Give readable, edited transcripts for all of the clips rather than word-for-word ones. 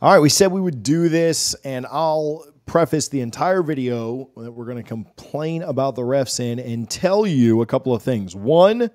All right, we said we would do this, and I'll preface the entire video that we're going to complain about the refs in and tell you a couple of things. One,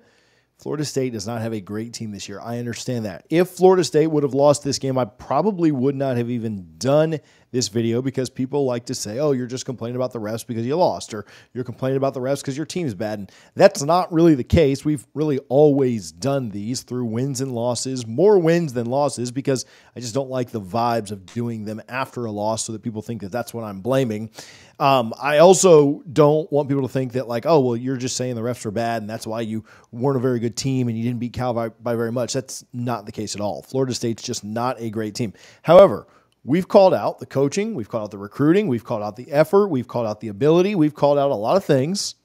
Florida State does not have a great team this year. I understand that. If Florida State would have lost this game, I probably would not have even done this video because people like to say, oh, you're just complaining about the refs because you lost, or you're complaining about the refs because your team's bad. And that's not really the case. We've really always done these through wins and losses, more wins than losses, because I just don't like the vibes of doing them after a loss so that people think that that's what I'm blaming. I also don't want people to think that like, oh, well, you're just saying the refs are bad and that's why you weren't a very good team and you didn't beat Cal by very much. That's not the case at all. Florida State's just not a great team. However, we've called out the coaching, we've called out the recruiting, we've called out the effort, we've called out the ability, we've called out a lot of things.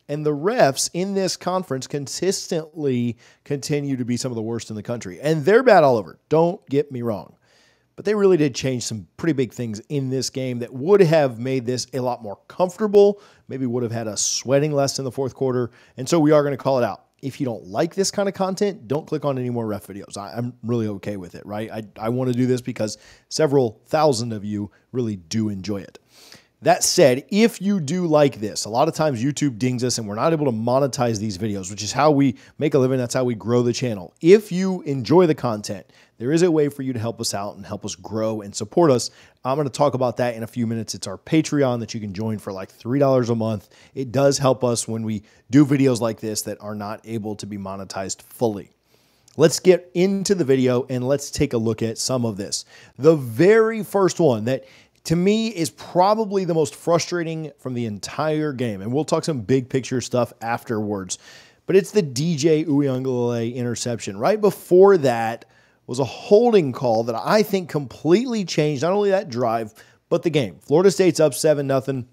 And the refs in this conference consistently continue to be some of the worst in the country. And they're bad all over. Don't get me wrong. But they really did change some pretty big things in this game that would have made this a lot more comfortable, maybe would have had us sweating less in the fourth quarter. And so we are going to call it out. If you don't like this kind of content, don't click on any more ref videos. I'm really okay with it, right? I want to do this because several thousand of you really do enjoy it. That said, if you do like this, a lot of times YouTube dings us and we're not able to monetize these videos, which is how we make a living. That's how we grow the channel. If you enjoy the content, there is a way for you to help us out and help us grow and support us. I'm going to talk about that in a few minutes. It's our Patreon that you can join for like $3 a month. It does help us when we do videos like this that are not able to be monetized fully. Let's get into the video and let's take a look at some of this. The very first one that to me is probably the most frustrating from the entire game, and we'll talk some big picture stuff afterwards, but it's the DJ Uiagalelei interception. Right before that was a holding call that I think completely changed not only that drive, but the game. Florida State's up 7-0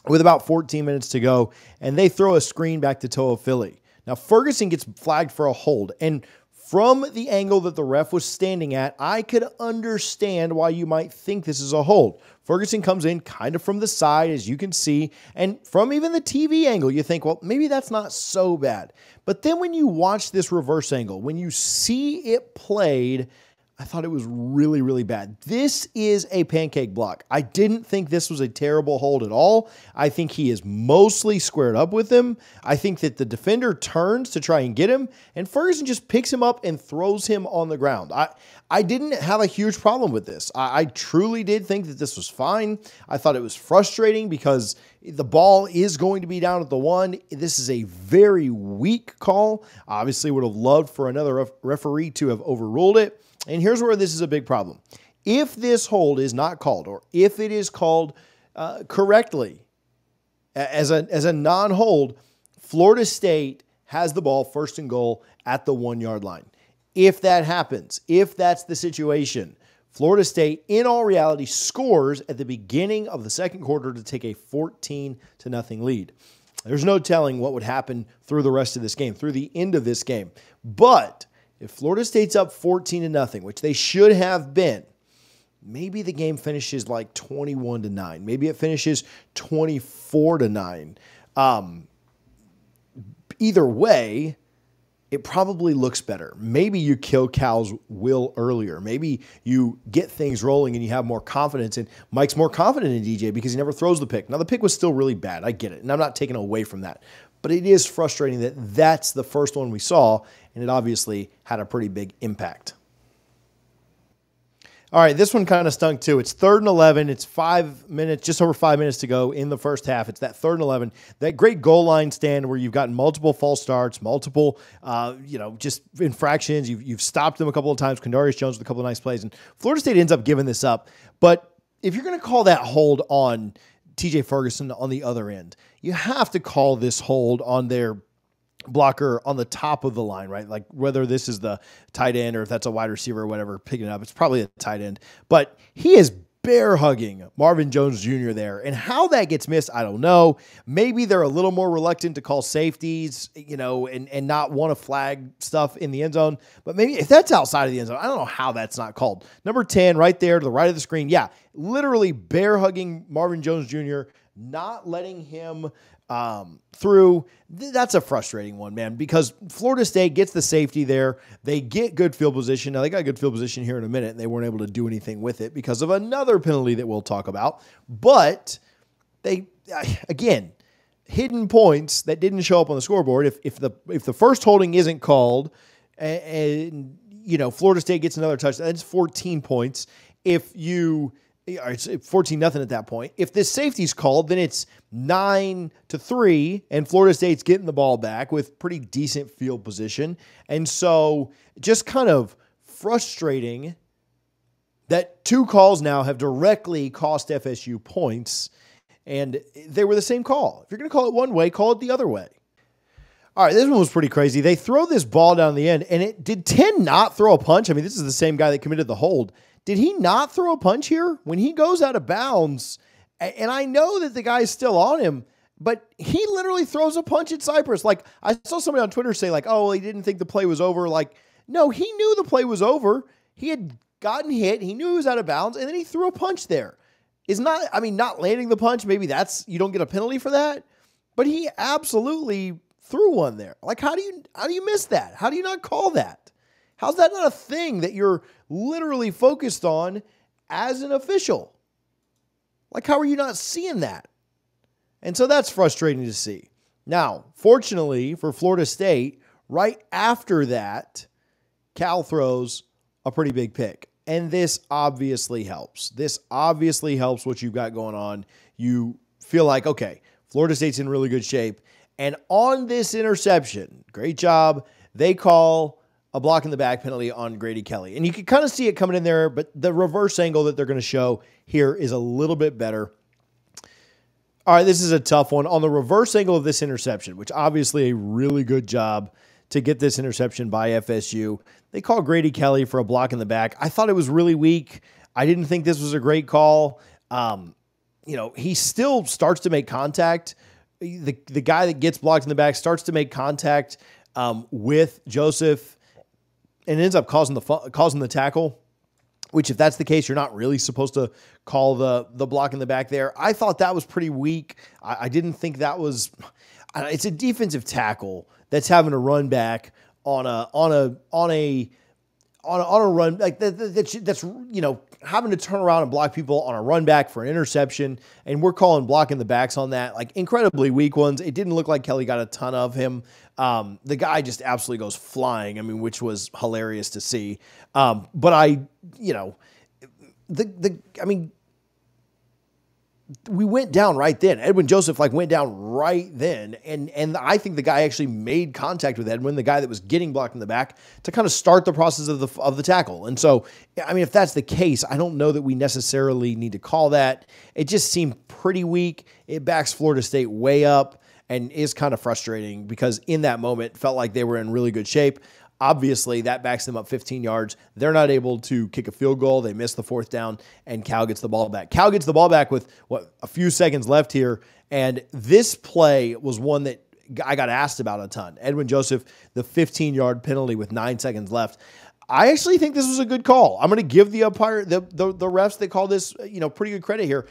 with about 14 minutes to go, and they throw a screen back to Toafili. Now, Ferguson gets flagged for a hold, and from the angle that the ref was standing at, I could understand why you might think this is a hold. Ferguson comes in kind of from the side, as you can see, and from even the TV angle, you think, well, maybe that's not so bad. But then when you watch this reverse angle, when you see it played, I thought it was really, really bad. This is a pancake block. I didn't think this was a terrible hold at all. I think he is mostly squared up with him. I think that the defender turns to try and get him, and Ferguson just picks him up and throws him on the ground. I didn't have a huge problem with this. I truly did think that this was fine. I thought it was frustrating because the ball is going to be down at the 1. This is a very weak call. Obviously would have loved for another referee to have overruled it. And here's where this is a big problem. If this hold is not called, or if it is called correctly as a non-hold, Florida State has the ball first and goal at the 1-yard line. If that happens, if that's the situation, Florida State, in all reality, scores at the beginning of the second quarter to take a 14-0 lead. There's no telling what would happen through the rest of this game, through the end of this game. But if Florida State's up 14-0, which they should have been, maybe the game finishes like 21-9. Maybe it finishes 24-9. Either way, it probably looks better. Maybe you kill Cal's will earlier. Maybe you get things rolling and you have more confidence. And Mike's more confident in DJ because he never throws the pick. Now, the pick was still really bad. I get it. And I'm not taking away from that. But it is frustrating that that's the first one we saw, and it obviously had a pretty big impact. All right, this one kind of stunk too. It's 3rd and 11. It's 5 minutes, just over 5 minutes to go in the first half. It's that 3rd and 11, that great goal line stand where you've gotten multiple false starts, multiple, just infractions. You've stopped them a couple of times. Quindarius Jones with a couple of nice plays, and Florida State ends up giving this up. But if you're going to call that hold on TJ Ferguson on the other end, you have to call this hold on their blocker on the top of the line, right? Like whether this is the tight end or if that's a wide receiver or whatever picking it up, it's probably a tight end. But he is bear hugging Marvin Jones Jr. there. And how that gets missed, I don't know. Maybe they're a little more reluctant to call safeties, and not want to flag stuff in the end zone. But maybe if that's outside of the end zone, I don't know how that's not called. Number 10 right there to the right of the screen. Yeah, literally bear hugging Marvin Jones Jr., not letting him through. That's a frustrating one, man, because Florida State gets the safety there. They get good field position. Now, they got good field position here in a minute, and they weren't able to do anything with it because of another penalty that we'll talk about. But they, again, hidden points that didn't show up on the scoreboard. If the first holding isn't called, and Florida State gets another touchdown, that's 14 points. It's 14-0 at that point. If this safety's called, then it's 9-3, and Florida State's getting the ball back with pretty decent field position. And so just kind of frustrating that two calls now have directly cost FSU points, and they were the same call. If you're going to call it one way, call it the other way. All right, this one was pretty crazy. They throw this ball down the end, and did 10 not throw a punch? I mean, this is the same guy that committed the hold. Did he not throw a punch here? When he goes out of bounds, and I know that the guy's still on him, but he literally throws a punch at Cypress. Like, I saw somebody on Twitter say, like, oh, well, he didn't think the play was over. Like, no, he knew the play was over. He had gotten hit. He knew he was out of bounds, and then he threw a punch there. Not landing the punch, maybe you don't get a penalty for that, but he absolutely threw one there. Like, how do you miss that? How do you not call that? How's that not a thing that you're literally focused on as an official? Like, how are you not seeing that? And so that's frustrating to see. Now, fortunately for Florida State, right after that, Cal throws a pretty big pick. And this obviously helps. This obviously helps what you've got going on. You feel like, okay, Florida State's in really good shape. And on this interception, great job, they call a block in the back penalty on Grady Kelly. And you can kind of see it coming in there, but the reverse angle that they're going to show here is a little bit better. All right, this is a tough one. On the reverse angle of this interception, which obviously a really good job to get this interception by FSU, they call Grady Kelly for a block in the back. I thought it was really weak. I didn't think this was a great call. He still starts to make contact. The guy that gets blocked in the back starts to make contact with Joseph and ends up causing the tackle, which if that's the case, you're not really supposed to call the block in the back there. I thought that was pretty weak. I didn't think that was – it's a defensive tackle that's having to run back on a run like that's having to turn around and block people on a run back for an interception, and we're calling blocking the backs on that, like incredibly weak ones. It didn't look like Kelly got a ton of him. The guy just absolutely goes flying. I mean, which was hilarious to see. We went down right then. Edwin Joseph went down right then. And I think the guy actually made contact with Edwin, the guy that was getting blocked in the back, to kind of start the process of the tackle. And so, if that's the case, I don't know that we necessarily need to call that. It just seemed pretty weak. It backs Florida State way up and is kind of frustrating because in that moment, it felt like they were in really good shape. Obviously, that backs them up 15 yards. They're not able to kick a field goal. They miss the fourth down, and Cal gets the ball back. Cal gets the ball back with, a few seconds left here, and this play was one that I got asked about a ton. Edwin Joseph, the 15-yard penalty with 9 seconds left. I actually think this was a good call. I'm going to give the umpire, the refs that call this, pretty good credit here.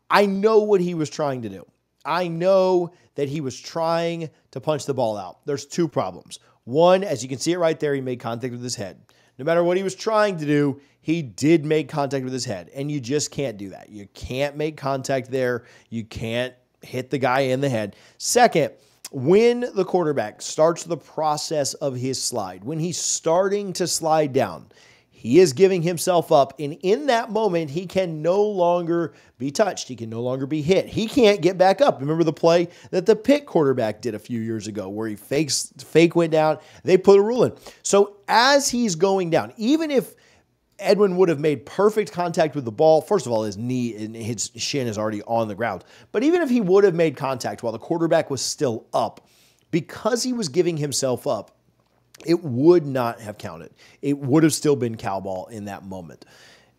I know what he was trying to do. I know that he was trying to punch the ball out. There's two problems. One, as you can see it right there, he made contact with his head. No matter what he was trying to do, he did make contact with his head, and you just can't do that. You can't make contact there. You can't hit the guy in the head. Second, when the quarterback starts the process of his slide, when he's starting to slide down, he is giving himself up, and in that moment, he can no longer be touched. He can no longer be hit. He can't get back up. Remember the play that the Pitt quarterback did a few years ago where he fake went down? They put a rule in. So as he's going down, even if Edwin would have made perfect contact with the ball, first of all, his knee and his shin is already on the ground. But even if he would have made contact while the quarterback was still up, because he was giving himself up, it would not have counted. It would have still been Cal ball in that moment.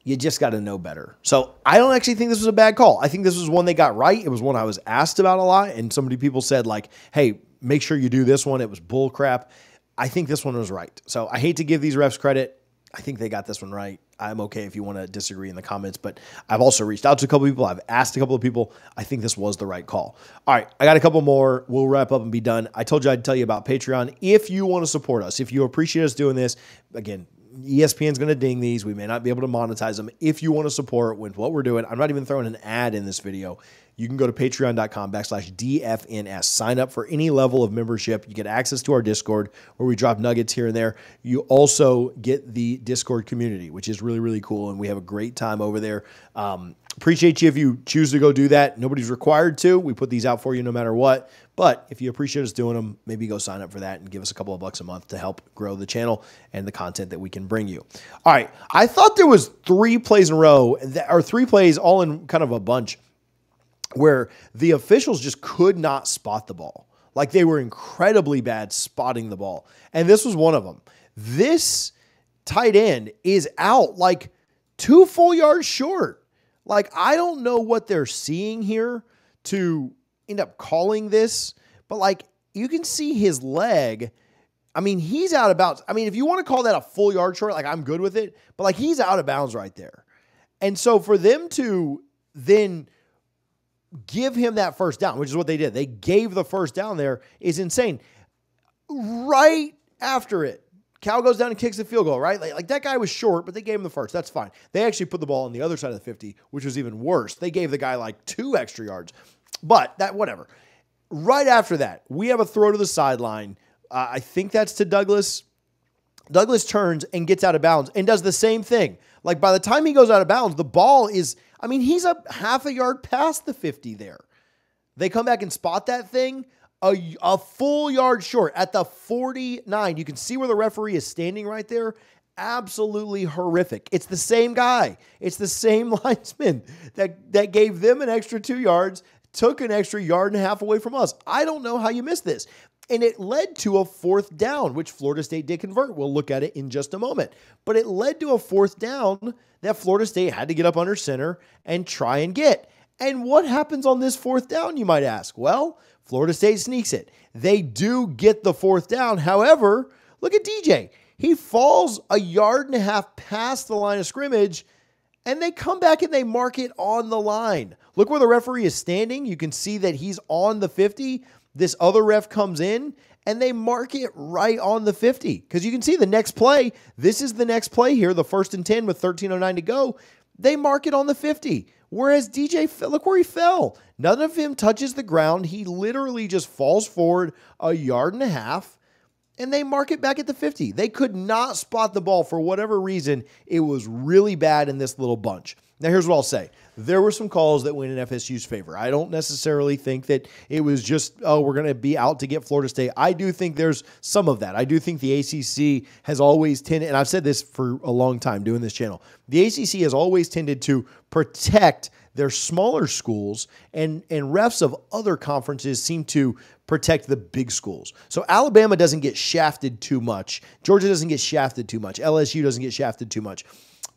You just got to know better. So I don't actually think this was a bad call. I think this was one they got right. It was one I was asked about a lot, and so many people said, hey, make sure you do this one. It was bull crap. I think this one was right. So I hate to give these refs credit. I think they got this one right. I'm okay if you want to disagree in the comments, but I've also reached out to a couple of people. I've asked a couple of people. I think this was the right call. All right, I got a couple more. We'll wrap up and be done. I told you I'd tell you about Patreon. If you want to support us, if you appreciate us doing this, again, ESPN's going to ding these. We may not be able to monetize them. If you want to support with what we're doing, I'm not even throwing an ad in this video. You can go to patreon.com/DFNS. Sign up for any level of membership. You get access to our Discord where we drop nuggets here and there. You also get the Discord community, which is really, really cool. And we have a great time over there. Appreciate you if you choose to go do that. Nobody's required to. We put these out for you no matter what. But if you appreciate us doing them, maybe go sign up for that and give us a couple of bucks a month to help grow the channel and the content that we can bring you. All right. I thought there was 3 plays in a row, or 3 plays all in kind of a bunch, where the officials just could not spot the ball. Like, they were incredibly bad spotting the ball. And this was one of them. This tight end is out like 2 full yards short. Like, I don't know what they're seeing here to end up calling this, but like, you can see his leg. I mean, he's out of bounds. I mean, if you want to call that a full yard short, like, I'm good with it, but like, he's out of bounds right there. And so for them to then give him that first down, which is what they did. They gave the first down there, is insane. Right after it, Cal goes down and kicks the field goal, right? Like that guy was short, but they gave him the first. That's fine. They actually put the ball on the other side of the 50, which was even worse. They gave the guy like 2 extra yards, but that, whatever. Right after that, we have a throw to the sideline. I think that's to Douglas. Douglas turns and gets out of bounds and does the same thing. Like, by the time he goes out of bounds, the ball is, I mean, he's up half a yard past the 50 there. They come back and spot that thing a full yard short at the 49. You can see where the referee is standing right there. Absolutely horrific. It's the same guy. It's the same linesman that gave them an extra 2 yards, took an extra yard and a half away from us. I don't know how you missed this. And it led to a 4th down, which Florida State did convert. We'll look at it in just a moment. But it led to a 4th down that Florida State had to get up under center and try and get. And what happens on this 4th down, you might ask? Well, Florida State sneaks it. They do get the 4th down. However, look at DJ. He falls a yard and a half past the line of scrimmage, and they come back and they mark it on the line. Look where the referee is standing. You can see that he's on the 50. This other ref comes in, and they mark it right on the 50. Because you can see the next play. This is the next play here, the 1st and 10 with 13:09 to go. They mark it on the 50. Whereas DJ, look where he fell. None of him touches the ground. He literally just falls forward a yard and a half, and they mark it back at the 50. They could not spot the ball for whatever reason. It was really bad in this little bunch. Now, here's what I'll say. There were some calls that went in FSU's favor. I don't necessarily think that it was just, oh, we're going to be out to get Florida State. I do think there's some of that. I do think the ACC has always tended, and I've said this for a long time doing this channel, the ACC has always tended to protect their smaller schools, and refs of other conferences seem to protect the big schools. So Alabama doesn't get shafted too much. Georgia doesn't get shafted too much. LSU doesn't get shafted too much.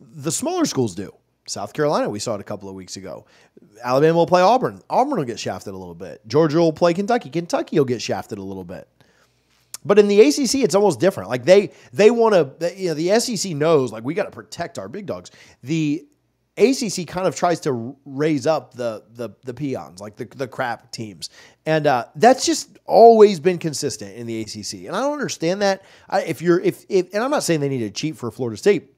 The smaller schools do. South Carolina, we saw it a couple of weeks ago. Alabama will play Auburn. Auburn will get shafted a little bit. Georgia will play Kentucky. Kentucky will get shafted a little bit. But in the ACC, it's almost different. Like they want to, the SEC knows, like, we got to protect our big dogs. The ACC kind of tries to raise up the peons, like the crap teams. And that's just always been consistent in the ACC. And I don't understand that. And I'm not saying they need to cheat for Florida State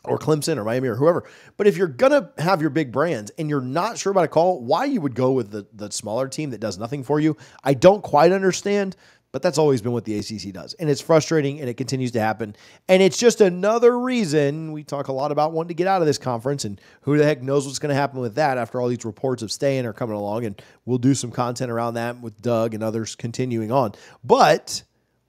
or Clemson or Miami or whoever, but if you're going to have your big brands and you're not sure about a call, why you would go with the smaller team that does nothing for you, I don't quite understand, but that's always been what the ACC does. And it's frustrating, and it continues to happen. And it's just another reason we talk a lot about wanting to get out of this conference, and who the heck knows what's going to happen with that after all these reports of staying are coming along, and we'll do some content around that with Doug and others continuing on. But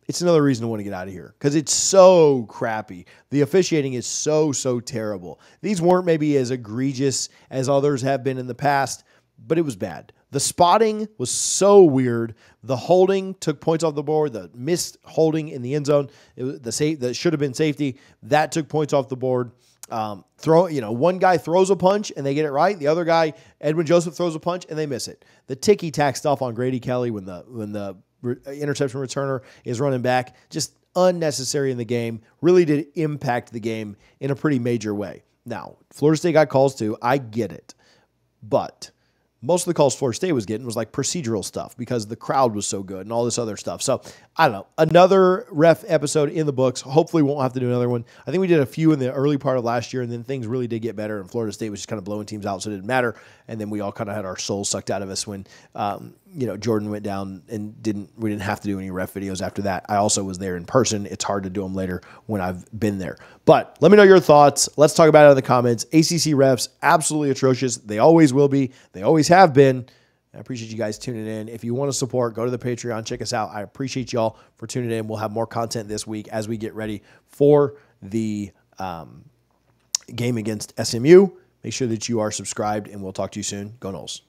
it's another reason to want to get out of here because it's so crappy. The officiating is so terrible. These weren't maybe as egregious as others have been in the past, but it was bad. The spotting was so weird. The holding took points off the board. The missed holding in the end zone, that should have been safety, that took points off the board. One guy throws a punch and they get it right. The other guy, Edwin Joseph, throws a punch and they miss it. The ticky-tack stuff on Grady Kelly when the interception returner is running back, just unnecessary in the game, really did impact the game in a pretty major way. Now, Florida State got calls too. I get it. But most of the calls Florida State was getting was like procedural stuff because the crowd was so good and all this other stuff. So, I don't know. Another ref episode in the books. Hopefully we won't have to do another one. I think we did a few in the early part of last year, and then things really did get better, and Florida State was just kind of blowing teams out, so it didn't matter. And then we all kind of had our souls sucked out of us when Jordan went down and we didn't have to do any ref videos after that. I also was there in person. It's hard to do them later when I've been there. But let me know your thoughts. Let's talk about it in the comments. ACC refs, absolutely atrocious. They always will be. They always have been. I appreciate you guys tuning in. If you want to support, go to the Patreon. Check us out. I appreciate y'all for tuning in. We'll have more content this week as we get ready for the game against SMU. Make sure that you are subscribed, and we'll talk to you soon. Go Noles.